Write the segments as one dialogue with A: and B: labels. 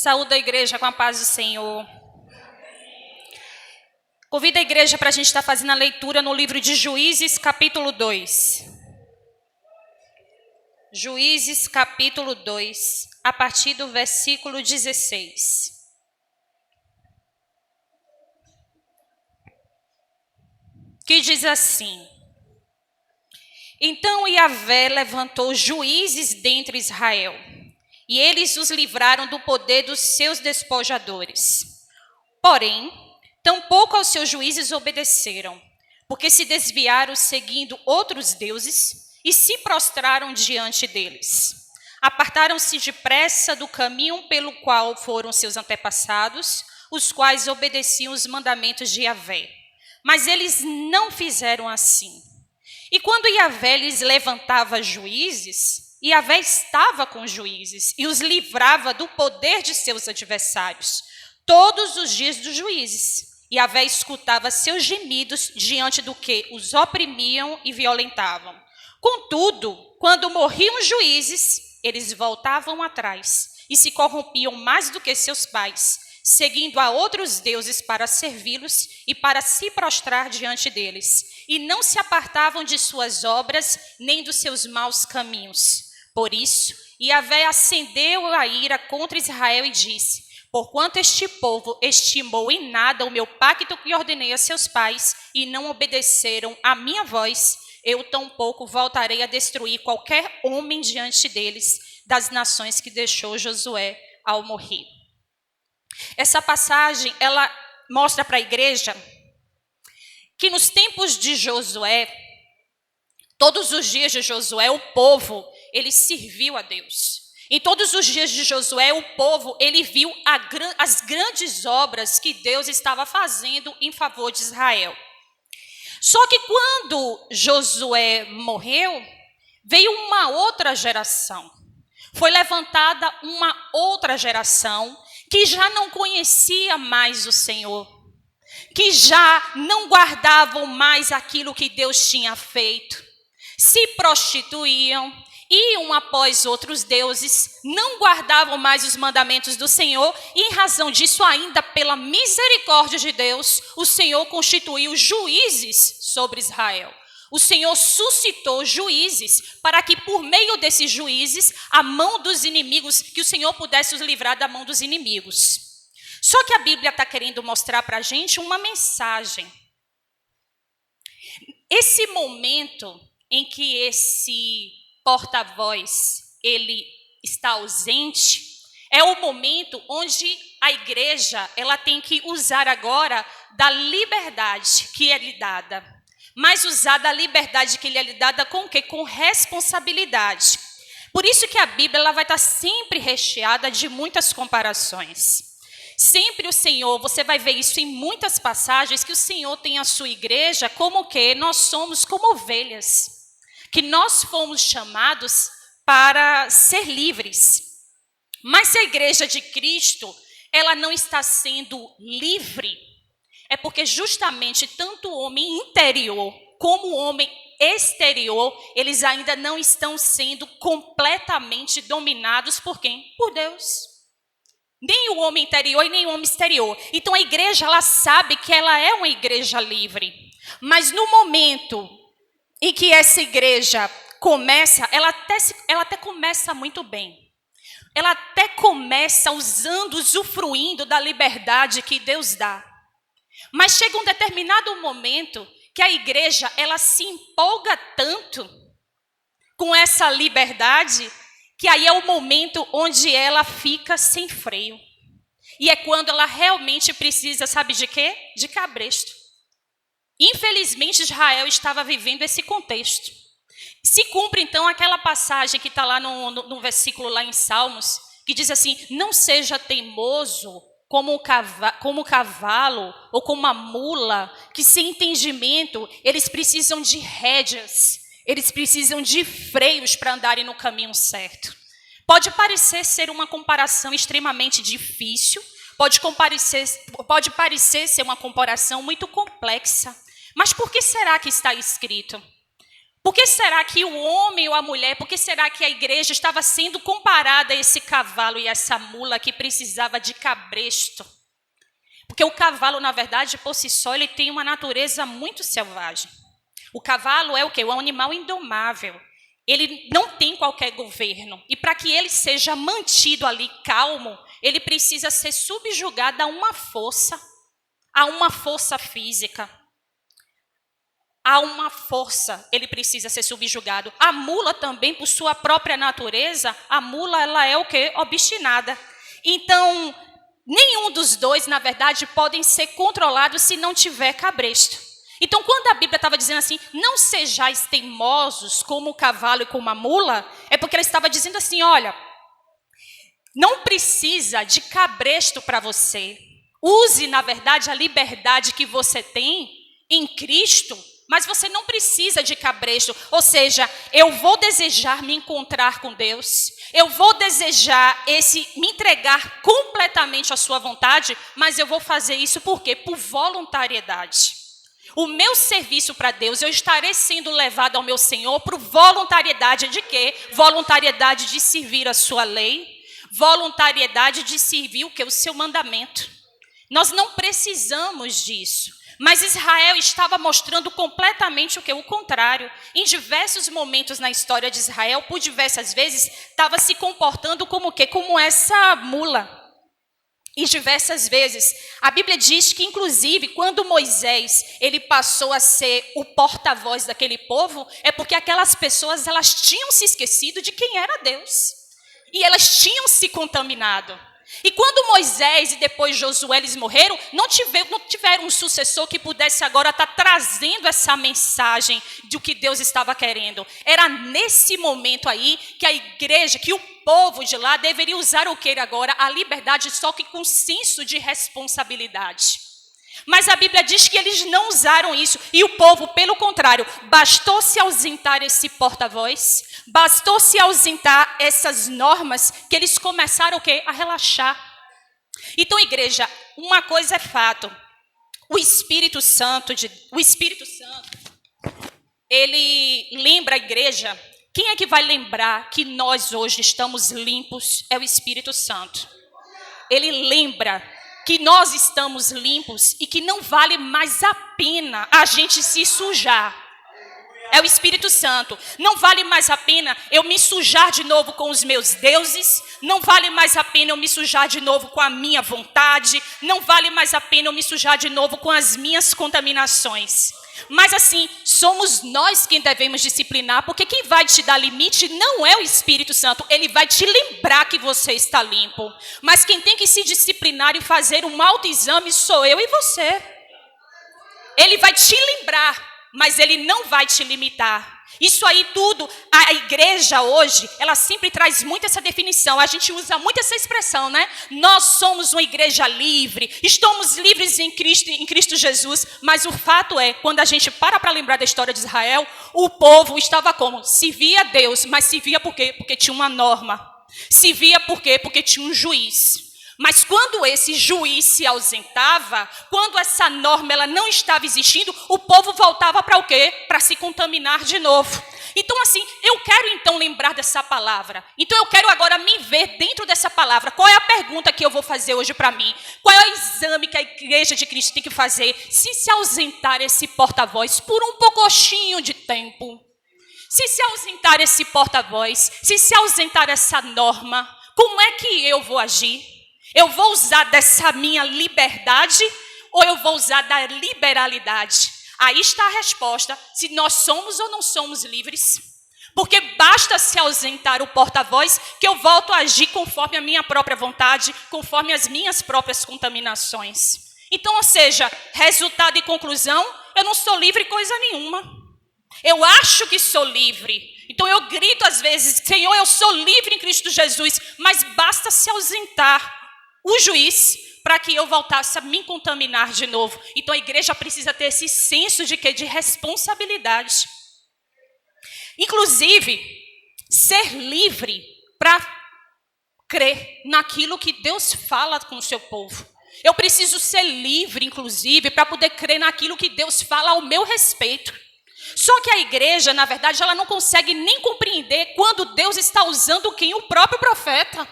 A: Saúde a igreja com a paz do Senhor. Convido a igreja para a gente estar fazendo a leitura no livro de Juízes, capítulo 2. Juízes, capítulo 2, a partir do versículo 16. Que diz assim: Então Yahvé levantou juízes dentre Israel, e eles os livraram do poder dos seus despojadores. Porém, tampouco aos seus juízes obedeceram, porque se desviaram seguindo outros deuses e se prostraram diante deles. Apartaram-se depressa do caminho pelo qual foram seus antepassados, os quais obedeciam os mandamentos de Yahvé. Mas eles não fizeram assim. E quando Yahvé lhes levantava juízes, Yahvé estava com os juízes e os livrava do poder de seus adversários todos os dias dos juízes. Yahvé escutava seus gemidos diante do que os oprimiam e violentavam. Contudo, quando morriam os juízes, eles voltavam atrás e se corrompiam mais do que seus pais, seguindo a outros deuses para servi-los e para se prostrar diante deles, e não se apartavam de suas obras nem dos seus maus caminhos. Por isso, Yahvé acendeu a ira contra Israel e disse: Porquanto este povo estimou em nada o meu pacto que ordenei a seus pais, e não obedeceram à minha voz, eu tampouco voltarei a destruir qualquer homem diante deles, das nações que deixou Josué ao morrer. Essa passagem, ela mostra para a igreja que nos tempos de Josué, todos os dias de Josué, o povo, ele serviu a Deus. Em todos os dias de Josué, o povo, ele viu as grandes obras que Deus estava fazendo em favor de Israel. Só que quando Josué morreu, veio uma outra geração. Foi levantada uma outra geração que já não conhecia mais o Senhor, que já não guardavam mais aquilo que Deus tinha feito, se prostituíam, iam após outros deuses, não guardavam mais os mandamentos do Senhor, e em razão disso, ainda pela misericórdia de Deus, o Senhor constituiu juízes sobre Israel. O Senhor suscitou juízes para que, por meio desses juízes, a mão dos inimigos, que o Senhor pudesse os livrar da mão dos inimigos. Só que a Bíblia está querendo mostrar para a gente uma mensagem. Esse momento em que esse porta-voz, ele está ausente, é o momento onde a igreja, ela tem que usar agora da liberdade que é lhe dada. Mas usar da liberdade que lhe é lhe dada com o quê? Com responsabilidade. Por isso que a Bíblia, ela vai estar sempre recheada de muitas comparações. Sempre o Senhor, você vai ver isso em muitas passagens, que o Senhor tem a sua igreja como o quê? Nós somos como ovelhas, que nós fomos chamados para ser livres. Mas se a igreja de Cristo, ela não está sendo livre, é porque justamente tanto o homem interior como o homem exterior, eles ainda não estão sendo completamente dominados por quem? Por Deus. Nem o homem interior e nem o homem exterior. Então a igreja, ela sabe que ela é uma igreja livre. Mas no momento em que essa igreja começa, ela até começa muito bem. Ela até começa usufruindo da liberdade que Deus dá. Mas chega um determinado momento que a igreja, ela se empolga tanto com essa liberdade, que aí é o momento onde ela fica sem freio. E é quando ela realmente precisa, sabe de quê? De cabresto. Infelizmente, Israel estava vivendo esse contexto. Se cumpre, então, aquela passagem que está lá no versículo lá em Salmos, que diz assim: não seja teimoso como o cavalo ou como a mula, que sem entendimento, eles precisam de rédeas, eles precisam de freios para andarem no caminho certo. Pode parecer ser uma comparação extremamente difícil, pode parecer ser uma comparação muito complexa, mas por que será que está escrito? Por que será que o homem ou a mulher, por que será que a igreja estava sendo comparada a esse cavalo e essa mula que precisava de cabresto? Porque o cavalo, na verdade, por si só, ele tem uma natureza muito selvagem. O cavalo é o quê? Um animal indomável. Ele não tem qualquer governo. E para que ele seja mantido ali calmo, ele precisa ser subjugado a uma força física. A uma força ele precisa ser subjugado. A mula também, por sua própria natureza, a mula ela é o quê? Obstinada. Então, nenhum dos dois, na verdade, podem ser controlados se não tiver cabresto. Então, quando a Bíblia estava dizendo assim, não sejais teimosos como o cavalo e como a mula, é porque ela estava dizendo assim, olha, não precisa de cabresto para você. Use, na verdade, a liberdade que você tem em Cristo, mas você não precisa de cabresto. Ou seja, eu vou desejar me encontrar com Deus, eu vou desejar me entregar completamente à sua vontade, mas eu vou fazer isso por quê? Por voluntariedade. O meu serviço para Deus, eu estarei sendo levado ao meu Senhor por voluntariedade de quê? Voluntariedade de servir a sua lei, voluntariedade de servir o quê? O seu mandamento. Nós não precisamos disso. Mas Israel estava mostrando completamente o quê? O contrário. Em diversos momentos na história de Israel, por diversas vezes, estava se comportando como o quê? Como essa mula. E diversas vezes, a Bíblia diz que, inclusive, quando Moisés ele passou a ser o porta-voz daquele povo, é porque aquelas pessoas elas tinham se esquecido de quem era Deus. E elas tinham se contaminado. E quando Moisés e depois Josué eles morreram, não tiveram um sucessor que pudesse agora estar trazendo essa mensagem do que Deus estava querendo. Era nesse momento aí que a igreja, que o povo de lá deveria usar o que agora? A liberdade, só que com senso de responsabilidade. Mas a Bíblia diz que eles não usaram isso. E o povo, pelo contrário, bastou se ausentar esse porta-voz, bastou se ausentar essas normas, que eles começaram o quê? A relaxar. Então, igreja, uma coisa é fato. O Espírito Santo, ele lembra a igreja. Quem é que vai lembrar que nós hoje estamos limpos? É o Espírito Santo. Ele lembra que nós estamos limpos e que não vale mais a pena a gente se sujar. É o Espírito Santo. Não vale mais a pena eu me sujar de novo com os meus deuses. Não vale mais a pena eu me sujar de novo com a minha vontade. Não vale mais a pena eu me sujar de novo com as minhas contaminações. Mas assim, somos nós quem devemos disciplinar, porque quem vai te dar limite não é o Espírito Santo, ele vai te lembrar que você está limpo. Mas quem tem que se disciplinar e fazer um autoexame sou eu e você. Ele vai te lembrar, mas ele não vai te limitar. Isso aí tudo, a igreja hoje, ela sempre traz muito essa definição. A gente usa muito essa expressão, né? Nós somos uma igreja livre, estamos livres em Cristo Jesus. Mas o fato é, quando a gente para lembrar da história de Israel, o povo estava como? Se via Deus, mas se via por quê? Porque tinha uma norma. Se via por quê? Porque tinha um juiz. Mas quando esse juiz se ausentava, quando essa norma ela não estava existindo, o povo voltava para o quê? Para se contaminar de novo. Então assim, eu quero então lembrar dessa palavra. Então eu quero agora me ver dentro dessa palavra. Qual é a pergunta que eu vou fazer hoje para mim? Qual é o exame que a igreja de Cristo tem que fazer se ausentar esse porta-voz por um pouquinho de tempo? Se ausentar esse porta-voz, se ausentar essa norma, como é que eu vou agir? Eu vou usar dessa minha liberdade ou eu vou usar da liberalidade? Aí está a resposta, se nós somos ou não somos livres. Porque basta se ausentar o porta-voz que eu volto a agir conforme a minha própria vontade, conforme as minhas próprias contaminações. Então, ou seja, resultado e conclusão, eu não sou livre coisa nenhuma. Eu acho que sou livre. Então eu grito às vezes, Senhor, eu sou livre em Cristo Jesus, mas basta se ausentar o juiz para que eu voltasse a me contaminar de novo. Então a igreja precisa ter esse senso de quê? De responsabilidade. Inclusive, ser livre para crer naquilo que Deus fala com o seu povo. Eu preciso ser livre, inclusive, para poder crer naquilo que Deus fala ao meu respeito. Só que a igreja, na verdade, ela não consegue nem compreender quando Deus está usando quem? O próprio profeta.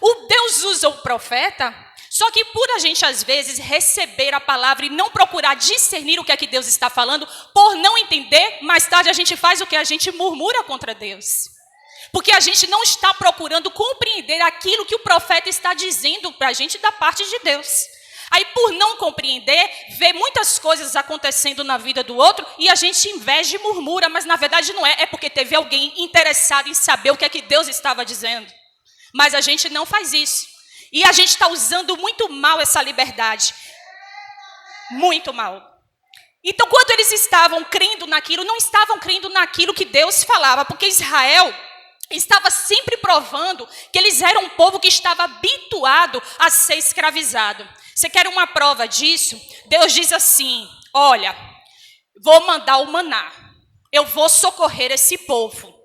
A: O Deus usa o profeta, só que por a gente, às vezes, receber a palavra e não procurar discernir o que é que Deus está falando, por não entender, mais tarde a gente faz o que? A gente murmura contra Deus. Porque a gente não está procurando compreender aquilo que o profeta está dizendo para a gente da parte de Deus. Aí, por não compreender, vê muitas coisas acontecendo na vida do outro e a gente inveja e murmura, mas na verdade não é. É porque teve alguém interessado em saber o que é que Deus estava dizendo. Mas a gente não faz isso. E a gente está usando muito mal essa liberdade. Muito mal. Então, quando eles estavam crendo naquilo, não estavam crendo naquilo que Deus falava, porque Israel estava sempre provando que eles eram um povo que estava habituado a ser escravizado. Você quer uma prova disso? Deus diz assim, olha, vou mandar o maná, eu vou socorrer esse povo.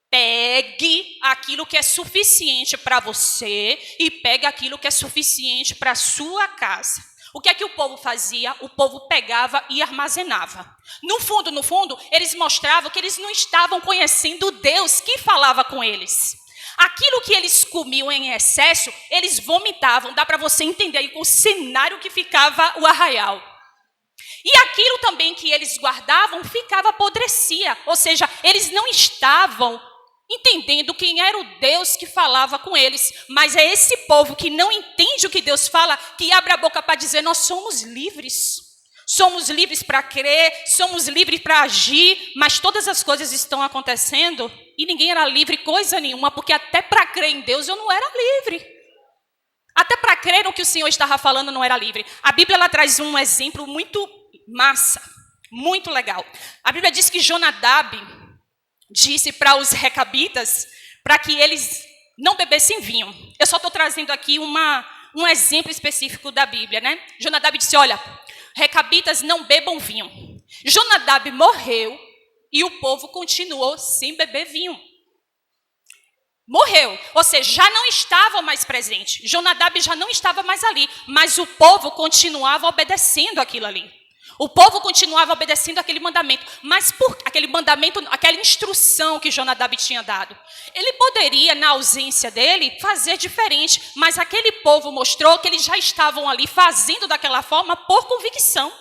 A: Pegue aquilo que é suficiente para você e pegue aquilo que é suficiente para a sua casa. O que é que o povo fazia? O povo pegava e armazenava. No fundo, eles mostravam que eles não estavam conhecendo o Deus que falava com eles. Aquilo que eles comiam em excesso, eles vomitavam. Dá para você entender aí o cenário que ficava o arraial. E aquilo também que eles guardavam ficava apodrecia. Ou seja, eles não estavam entendendo quem era o Deus que falava com eles. Mas é esse povo que não entende o que Deus fala, que abre a boca para dizer, nós somos livres. Somos livres para crer, somos livres para agir, mas todas as coisas estão acontecendo e ninguém era livre coisa nenhuma, porque até para crer em Deus eu não era livre. Até para crer no que o Senhor estava falando não era livre. A Bíblia ela traz um exemplo muito massa, muito legal. A Bíblia diz que Jonadab disse para os recabitas para que eles não bebessem vinho. Eu só estou trazendo aqui um exemplo específico da Bíblia, né? Jonadab disse, olha, recabitas não bebam vinho. Jonadab morreu e o povo continuou sem beber vinho. Morreu, ou seja, já não estava mais presente. Jonadab já não estava mais ali, mas o povo continuava obedecendo aquilo ali. O povo continuava obedecendo aquele mandamento, mas por aquele mandamento, aquela instrução que Jonadab tinha dado. Ele poderia, na ausência dele, fazer diferente, mas aquele povo mostrou que eles já estavam ali fazendo daquela forma por convicção.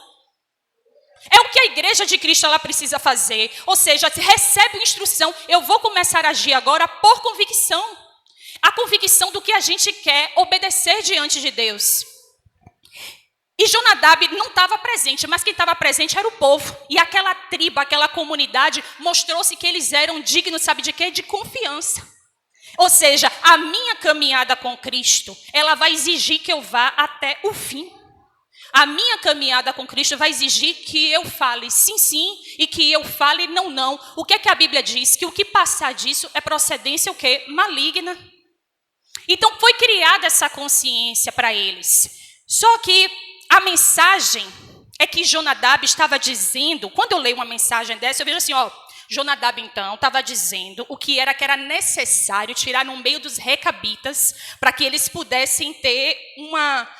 A: É o que a igreja de Cristo ela precisa fazer, ou seja, recebe uma instrução, eu vou começar a agir agora por convicção. A convicção do que a gente quer obedecer diante de Deus. E Jonadab não estava presente, mas quem estava presente era o povo. E aquela tribo, aquela comunidade, mostrou-se que eles eram dignos, sabe de quê? De confiança. Ou seja, a minha caminhada com Cristo, ela vai exigir que eu vá até o fim. A minha caminhada com Cristo vai exigir que eu fale sim, sim, e que eu fale não, não. O que é que a Bíblia diz? Que o que passar disso é procedência o quê? Maligna. Então foi criada essa consciência para eles. Só que a mensagem é que Jonadab estava dizendo, quando eu leio uma mensagem dessa, eu vejo assim, ó, Jonadab então estava dizendo o que era necessário tirar no meio dos recabitas para que eles pudessem ter uma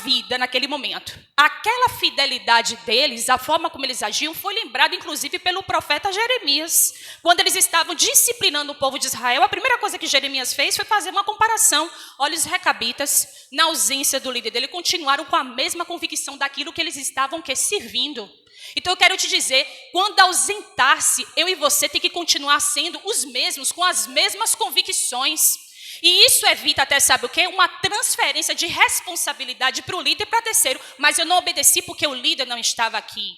A: vida naquele momento. Aquela fidelidade deles, a forma como eles agiam, foi lembrada inclusive pelo profeta Jeremias. Quando eles estavam disciplinando o povo de Israel, a primeira coisa que Jeremias fez foi fazer uma comparação. Olha, os recabitas, na ausência do líder dele, continuaram com a mesma convicção daquilo que eles estavam servindo. Então eu quero te dizer, quando ausentar-se, eu e você tem que continuar sendo os mesmos, com as mesmas convicções. E isso evita até, sabe o quê? Uma transferência de responsabilidade para o líder e para terceiro. Mas eu não obedeci porque o líder não estava aqui.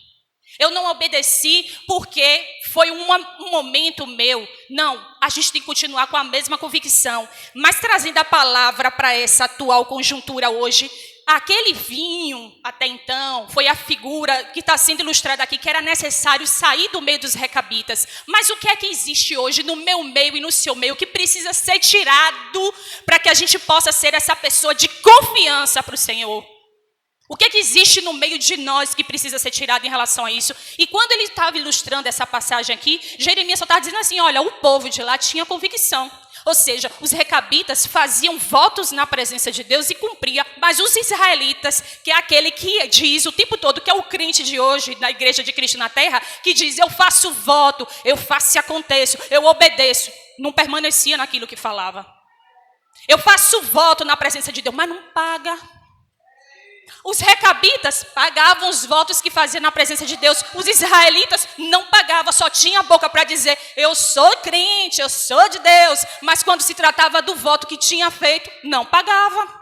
A: Eu não obedeci porque foi um momento meu. Não, a gente tem que continuar com a mesma convicção. Mas trazendo a palavra para essa atual conjuntura hoje, aquele vinho, até então, foi a figura que está sendo ilustrada aqui, que era necessário sair do meio dos recabitas. Mas o que é que existe hoje no meu meio e no seu meio que precisa ser tirado para que a gente possa ser essa pessoa de confiança para o Senhor? O que é que existe no meio de nós que precisa ser tirado em relação a isso? E quando ele estava ilustrando essa passagem aqui, Jeremias só estava dizendo assim, olha, o povo de lá tinha convicção. Ou seja, os recabitas faziam votos na presença de Deus e cumpria, mas os israelitas, que é aquele que diz o tempo todo, que é o crente de hoje, na igreja de Cristo na terra, que diz, eu faço voto, eu faço e aconteço, eu obedeço, não permanecia naquilo que falava. Eu faço voto na presença de Deus, mas não paga. Os recabitas pagavam os votos que faziam na presença de Deus. Os israelitas não pagavam, só tinha a boca para dizer, eu sou crente, eu sou de Deus. Mas quando se tratava do voto que tinha feito, não pagava.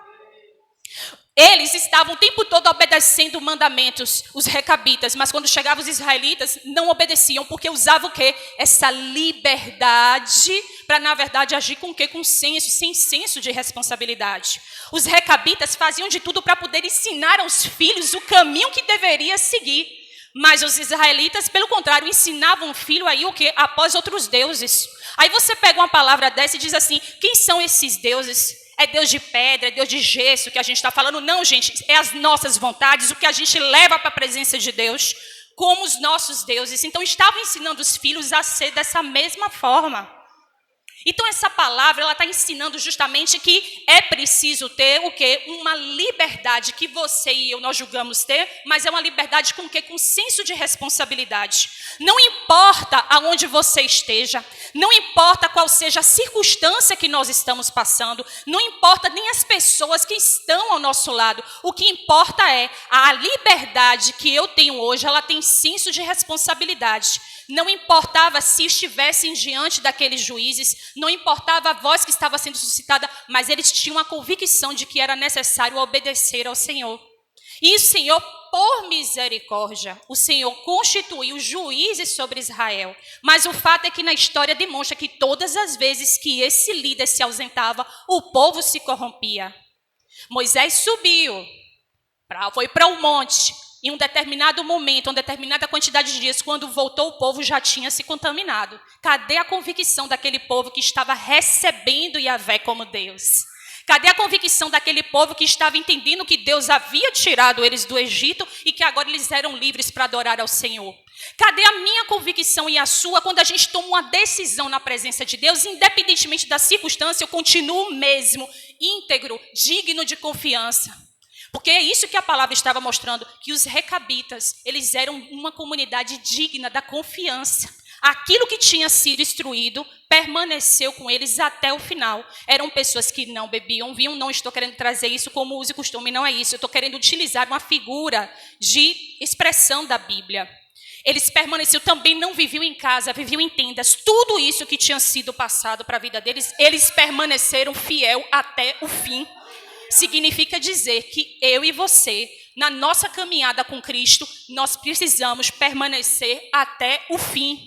A: Eles estavam o tempo todo obedecendo mandamentos, os recabitas, mas quando chegavam os israelitas, não obedeciam, porque usavam o quê? Essa liberdade para, na verdade, agir com o quê? Com senso, sem senso de responsabilidade. Os recabitas faziam de tudo para poder ensinar aos filhos o caminho que deveria seguir. Mas os israelitas, pelo contrário, ensinavam o filho aí o quê? Após outros deuses. Aí você pega uma palavra dessa e diz assim, quem são esses deuses? É Deus de pedra, é Deus de gesso que a gente está falando? Não, gente, é as nossas vontades, o que a gente leva para a presença de Deus, como os nossos deuses. Então, estavam ensinando os filhos a ser dessa mesma forma. Então, essa palavra, ela está ensinando justamente que é preciso ter o quê? Uma liberdade que você e eu nós julgamos ter, mas é uma liberdade com o quê? Com senso de responsabilidade. Não importa aonde você esteja, não importa qual seja a circunstância que nós estamos passando, não importa nem as pessoas que estão ao nosso lado, o que importa é a liberdade que eu tenho hoje, ela tem senso de responsabilidade. Não importava se estivessem diante daqueles juízes, não importava a voz que estava sendo suscitada, mas eles tinham a convicção de que era necessário obedecer ao Senhor. E o Senhor, por misericórdia, o Senhor constituiu juízes sobre Israel. Mas o fato é que na história demonstra que todas as vezes que esse líder se ausentava, o povo se corrompia. Moisés subiu, foi para um monte. Em um determinado momento, uma determinada quantidade de dias, quando voltou, o povo já tinha se contaminado. Cadê a convicção daquele povo que estava recebendo Yahvé como Deus? Cadê a convicção daquele povo que estava entendendo que Deus havia tirado eles do Egito e que agora eles eram livres para adorar ao Senhor? Cadê a minha convicção e a sua quando a gente toma uma decisão na presença de Deus, independentemente da circunstância, eu continuo mesmo íntegro, digno de confiança? Porque é isso que a palavra estava mostrando, que os recabitas, eles eram uma comunidade digna da confiança. Aquilo que tinha sido instruído permaneceu com eles até o final. Eram pessoas que não bebiam vinho, não estou querendo trazer isso como uso e costume, não é isso. Eu estou querendo utilizar uma figura de expressão da Bíblia. Eles permaneciam, também não viviam em casa, viviam em tendas. Tudo isso que tinha sido passado para a vida deles, eles permaneceram fiel até o fim. Significa dizer que eu e você, na nossa caminhada com Cristo, nós precisamos permanecer até o fim.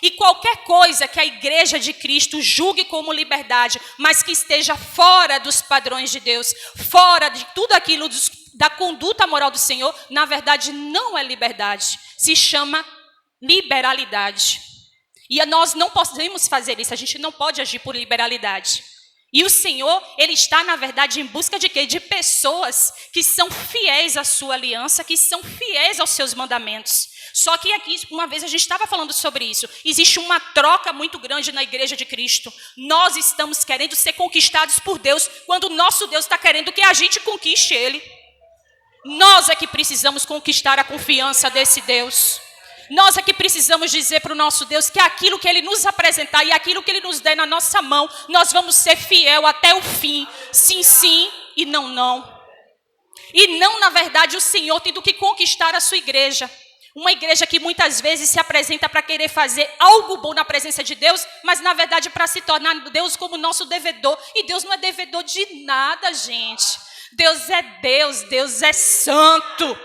A: E qualquer coisa que a igreja de Cristo julgue como liberdade, mas que esteja fora dos padrões de Deus, fora de tudo aquilo da conduta moral do Senhor, na verdade não é liberdade, se chama liberalidade. E nós não podemos fazer isso, a gente não pode agir por liberalidade. E o Senhor, Ele está, na verdade, em busca de quê? De pessoas que são fiéis à sua aliança, que são fiéis aos seus mandamentos. Só que aqui, uma vez a gente estava falando sobre isso, existe uma troca muito grande na igreja de Cristo. Nós estamos querendo ser conquistados por Deus, quando o nosso Deus está querendo que a gente conquiste Ele. Nós é que precisamos conquistar a confiança desse Deus. Nós é que precisamos dizer para o nosso Deus que aquilo que Ele nos apresentar e aquilo que Ele nos der na nossa mão, nós vamos ser fiel até o fim. Sim, sim e não, não. E não, na verdade, o Senhor tendo que conquistar a sua igreja. Uma igreja que muitas vezes se apresenta para querer fazer algo bom na presença de Deus, mas na verdade para se tornar Deus como nosso devedor. E Deus não é devedor de nada, gente. Deus é Deus, Deus é santo.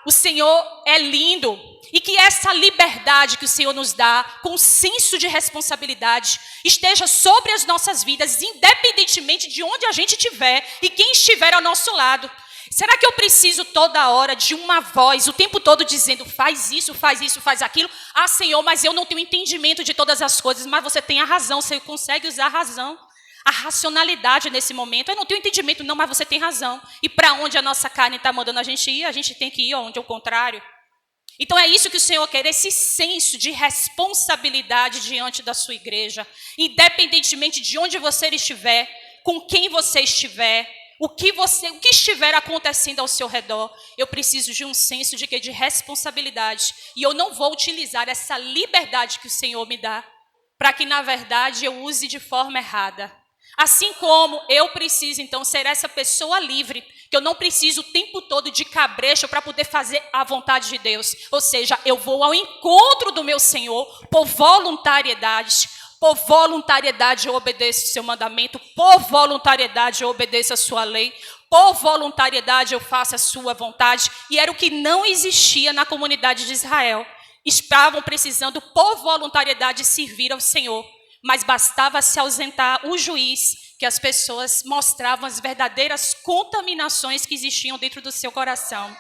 A: O Senhor é lindo. E que essa liberdade que o Senhor nos dá, com senso de responsabilidade, esteja sobre as nossas vidas, independentemente de onde a gente estiver e quem estiver ao nosso lado. Será que eu preciso toda hora de uma voz, o tempo todo dizendo, faz isso, faz aquilo? Ah, Senhor, mas eu não tenho entendimento de todas as coisas. Mas você tem a razão, você consegue usar a razão. A racionalidade nesse momento. Eu não tenho entendimento, não, mas você tem razão. E para onde a nossa carne está mandando a gente ir tem que ir onde é o contrário. Então é isso que o Senhor quer, esse senso de responsabilidade diante da sua igreja, independentemente de onde você estiver, com quem você estiver, o que estiver acontecendo ao seu redor, eu preciso de um senso de responsabilidade. E eu não vou utilizar essa liberdade que o Senhor me dá, para que na verdade eu use de forma errada. Assim como eu preciso, então, ser essa pessoa livre, que eu não preciso o tempo todo de cabresto para poder fazer a vontade de Deus. Ou seja, eu vou ao encontro do meu Senhor por voluntariedade. Por voluntariedade eu obedeço o seu mandamento, por voluntariedade eu obedeço a sua lei, por voluntariedade eu faço a sua vontade. E era o que não existia na comunidade de Israel. Estavam precisando, por voluntariedade, servir ao Senhor. Mas bastava se ausentar o juiz, que as pessoas mostravam as verdadeiras contaminações que existiam dentro do seu coração.